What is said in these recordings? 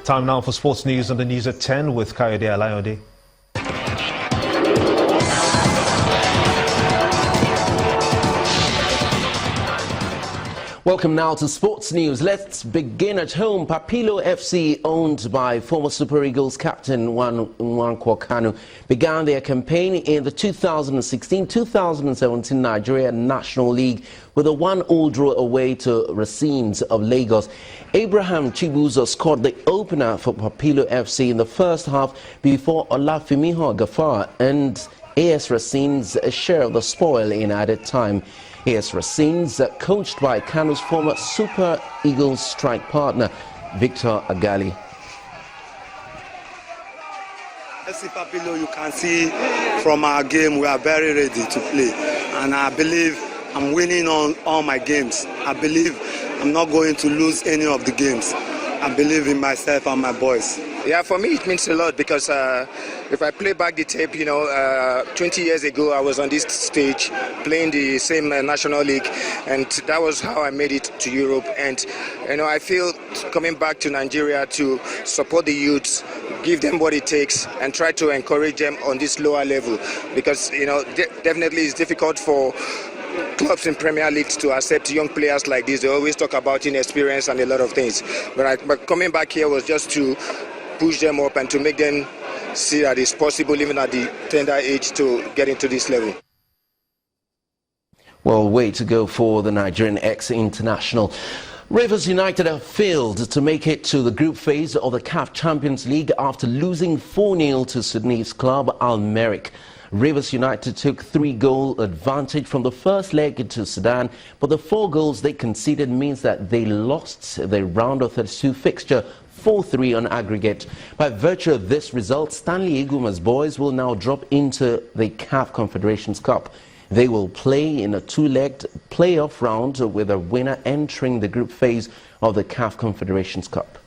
Time now for sports news on the news at 10 with Kayode Ali-Modu. Welcome now to sports news. Let's begin at home. Papilo FC, owned by former Super Eagles captain Nwankwo Kanu, began their campaign in the 2016-2017 Nigeria National League with a 1-1 draw away to Racines of Lagos. Abraham Chibuzo scored the opener for Papilo FC in the first half before Olafimiho Gafar and AS Racines a share of the spoil in added time. AS Racines, coached by Kanu's former Super Eagles strike partner, Victor Agali. FC Papilo, you can see from our game, we are very ready to play. And I believe I'm winning on all my games. I believe I'm not going to lose any of the games. I believe in myself and my boys. Yeah, for me it means a lot because if I play back the tape, 20 years ago I was on this stage playing the same National League, and that was how I made it to Europe. And I feel coming back to Nigeria to support the youths, give them what it takes, and try to encourage them on this lower level, because definitely it's difficult for clubs in Premier League to accept young players like this. They always talk about inexperience and a lot of things. But coming back here was just to push them up and to make them see that it's possible, even at the tender age, to get into this level. Well, way to go for the Nigerian ex-international. Rivers United have failed to make it to the group phase of the CAF Champions League after losing 4-0 to Sudanese club Al Merrikh. Rivers United took 3-goal advantage from the first leg to Sudan, but the 4 goals they conceded means that they lost the round of 32 fixture 4-3 on aggregate. By virtue of this result, Stanley Iguma's boys will now drop into the CAF Confederations Cup. They will play in a 2-legged playoff round with a winner entering the group phase of the CAF Confederations Cup.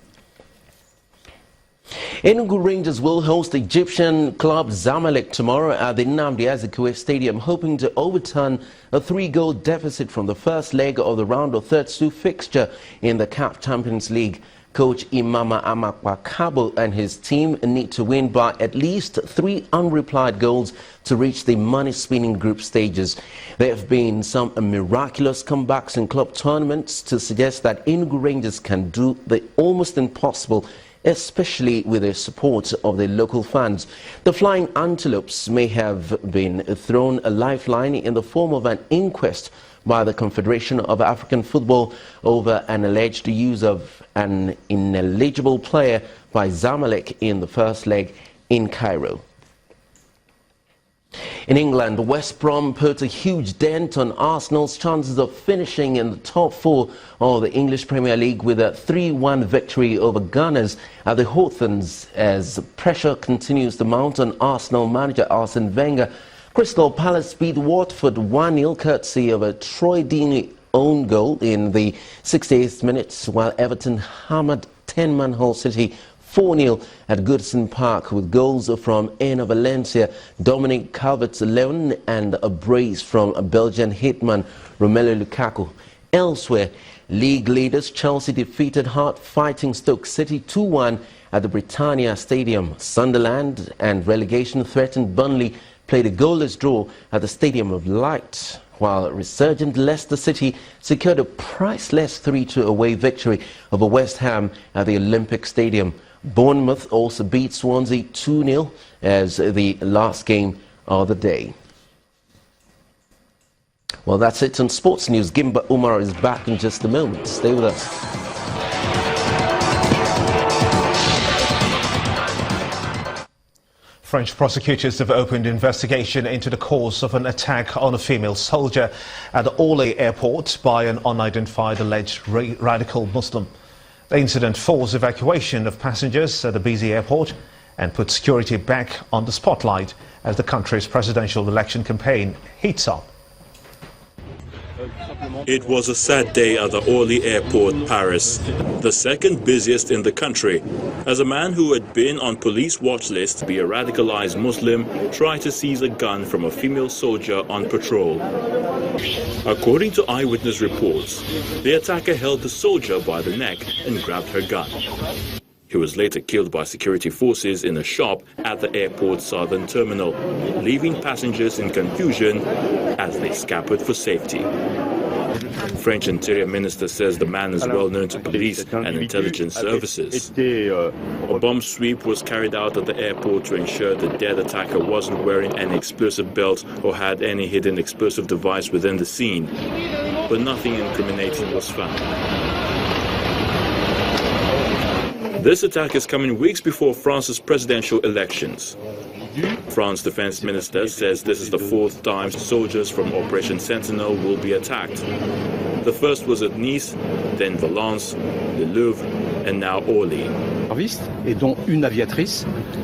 Enugu Rangers will host Egyptian club Zamalek tomorrow at the Nnamdi Azikiwe Stadium, hoping to overturn a 3-goal deficit from the first leg of the round of 32 fixture in the CAF Champions League. Coach Imama Amakwa and his team need to win by at least 3 unreplied goals to reach the money-spinning group stages. There have been some miraculous comebacks in club tournaments to suggest that Enugu Rangers can do the almost impossible, especially with the support of the local fans. The Flying Antelopes may have been thrown a lifeline in the form of an inquest by the Confederation of African Football over an alleged use of an ineligible player by Zamalek in the first leg in Cairo. In England, West Brom put a huge dent on Arsenal's chances of finishing in the top 4 of the English Premier League with a 3-1 victory over Gunners at the Hawthorns as pressure continues to mount on Arsenal manager Arsene Wenger. Crystal Palace beat Watford 1-0 courtesy of a Troy Deeney own goal in the 68th minute, while Everton hammered 10-man Hull City 4-0 at Goodison Park with goals from Enner Valencia, Dominic Calvert-Lewin and a brace from Belgian hitman Romelu Lukaku. Elsewhere, league leaders Chelsea defeated hard-fighting Stoke City 2-1 at the Britannia Stadium. Sunderland and relegation-threatened Burnley played a goalless draw at the Stadium of Light, while resurgent Leicester City secured a priceless 3-2 away victory over West Ham at the Olympic Stadium. Bournemouth also beat Swansea 2-0 as the last game of the day. Well, that's it on sports news. Gimba Umar is back in just a moment. Stay with us. French prosecutors have opened investigation into the cause of an attack on a female soldier at the Orly airport by an unidentified alleged radical Muslim. The incident forced evacuation of passengers at the busy airport and put security back on the spotlight as the country's presidential election campaign heats up. It was a sad day at the Orly airport, Paris, the second busiest in the country, as a man who had been on police watch list to be a radicalized Muslim tried to seize a gun from a female soldier on patrol. According to eyewitness reports, the attacker held the soldier by the neck and grabbed her gun. He was later killed by security forces in a shop at the airport's southern terminal, leaving passengers in confusion as they scampered for safety. French Interior Minister says the man is well known to police and intelligence services. A bomb sweep was carried out at the airport to ensure the dead attacker wasn't wearing any explosive belt or had any hidden explosive device within the scene, but nothing incriminating was found. This attack is coming weeks before France's presidential elections. France Defense Minister says this is the fourth time soldiers from Operation Sentinel will be attacked. The first was at Nice, then Valence, Le Louvre, and now Orly.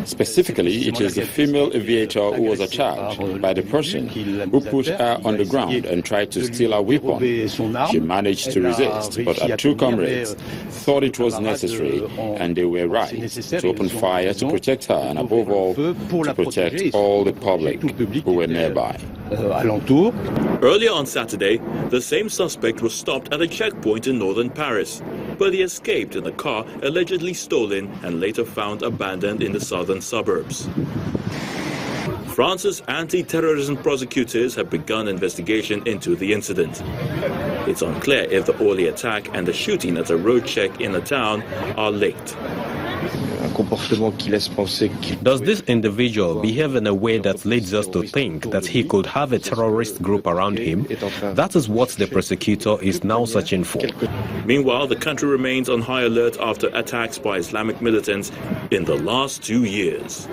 Specifically, it is the female aviator who was attacked by the person who put her on the ground and tried to steal her weapon. She managed to resist, but her two comrades thought it was necessary, and they were right, to open fire to protect her and, above all, to protect all the public who were nearby. Earlier on Saturday, the same suspect was stopped at a checkpoint in northern Paris, but he escaped in a car allegedly stolen and later found abandoned in the southern suburbs. France's anti-terrorism prosecutors have begun investigation into the incident. It's unclear if the Orly attack and the shooting at a road check in the town are linked. Does this individual behave in a way that leads us to think that he could have a terrorist group around him? That is what the prosecutor is now searching for. Meanwhile, the country remains on high alert after attacks by Islamic militants in the last 2 years.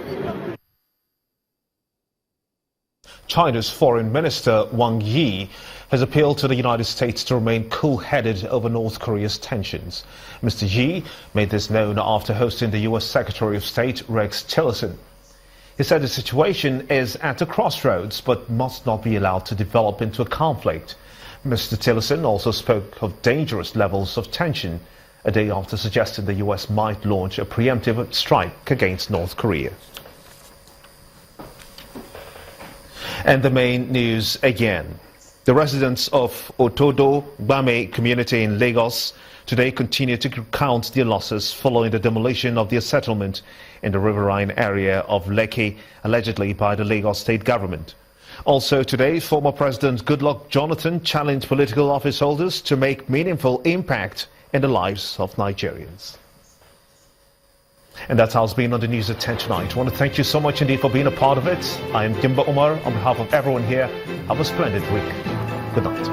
China's Foreign Minister Wang Yi has appealed to the United States to remain cool-headed over North Korea's tensions. Mr. Yi made this known after hosting the U.S. Secretary of State Rex Tillerson. He said the situation is at a crossroads but must not be allowed to develop into a conflict. Mr. Tillerson also spoke of dangerous levels of tension a day after suggesting the U.S. might launch a preemptive strike against North Korea. And the main news again. The residents of Otodo Gbame community in Lagos today continue to count their losses following the demolition of their settlement in the riverine area of Lekki, allegedly by the Lagos state government. Also today, former President Goodluck Jonathan challenged political office holders to make meaningful impact in the lives of Nigerians. And that's how it's been on the news at 10 tonight. I want to thank you so much indeed for being a part of it. I am Gimba Umar. On behalf of everyone here, have a splendid week. Good night.